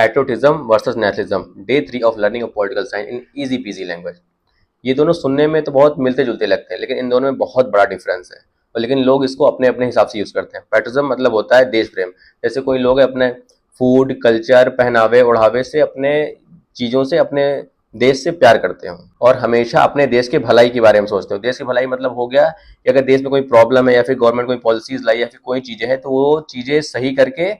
Patriotism versus nationalism, day 3 of learning of political science in easy PG language. ये दोनों सुनने में तो बहुत मिलते जुलते लगते हैं, लेकिन इन दोनों में बहुत बड़ा डिफरेंस है। और लेकिन लोग इसको अपने अपने हिसाब से यूज करते हैं। पैट्रियोटिज्म मतलब होता है देश प्रेम। जैसे कोई लोग अपने फूड, कल्चर, पहनावे ओढ़ावे से, अपने चीजों से, अपने देश से प्यार करते हो और हमेशा अपने देश के भलाई के बारे में सोचते हो। देश की भलाई मतलब हो गया कि अगर देश में कोई प्रॉब्लम है या फिर गवर्नमेंट कोई पॉलिसीज लाई या फिर कोई चीजें हैं, तो वो चीजें सही करके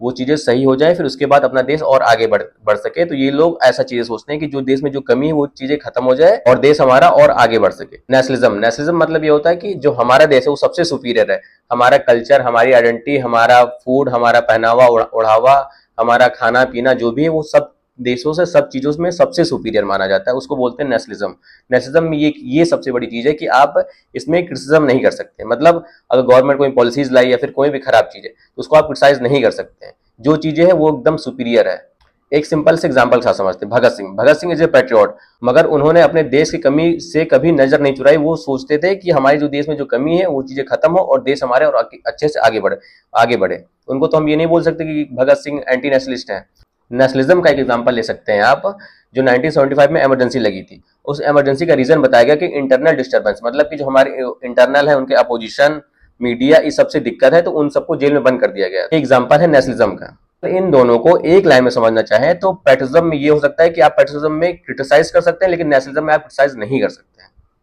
वो चीजें सही हो जाए, फिर उसके बाद अपना देश और आगे बढ़ सके। तो ये लोग ऐसा चीजें सोचते हैं कि जो देश में जो कमी है वो चीजें खत्म हो जाए और देश हमारा और आगे बढ़ सके। नेशनलिज्म मतलब ये होता है कि जो हमारा देश है वो सबसे सुपीरियर है। हमारा कल्चर, हमारी आइडेंटिटी, हमारा फूड, हमारा पहनावा ओढ़ावा, हमारा खाना पीना जो भी है वो सब देशों से, सब चीजों में सबसे सुपीरियर माना जाता है। उसको बोलते हैं नेशनलिज्म। नेशनलिज्म में ये सबसे बड़ी चीज है कि आप इसमें क्रिटिसिज्म नहीं कर सकते। मतलब अगर गवर्नमेंट कोई पॉलिसीज लाई या फिर कोई भी खराब चीज है तो उसको आप क्रिटिसाइज नहीं कर सकते हैं। जो चीजें हैं वो एकदम सुपीरियर है। एक सिंपल से एग्जांपल के साथ समझते हैं। Bhagat Singh is a patriot, मगर उन्होंने अपने देश की कमी से कभी नजर नहीं चुराई। वो सोचते थे कि हमारे जो देश में जो कमी है वो चीजें खत्म हो और देश हमारे और अच्छे से आगे बढ़े। उनको तो हम ये नहीं बोल सकते कि भगत सिंह एंटी नेशनलिस्ट है। नेशनलिज्म का एक एग्जांपल ले सकते हैं आप, जो 1975 में इमरजेंसी लगी थी। उस इमरजेंसी का रीजन बताया गया कि इंटरनल डिस्टर्बेंस, मतलब कि जो हमारे इंटरनल है, उनके अपोजिशन, मीडिया, इस सबसे दिक्कत है, तो उन सबको जेल में बंद कर दिया गया। एग्जाम्पल है नेशनलिज्म का। तो इन दोनों को एक लाइन में समझना चाहे तो पैट्रियोटिज्म में ये हो सकता है कि आप पैट्रियोटिज्म में क्रिटिसाइज कर सकते हैं, लेकिन नेशनलिज्म में आप क्रिटिसाइज नहीं कर सकते।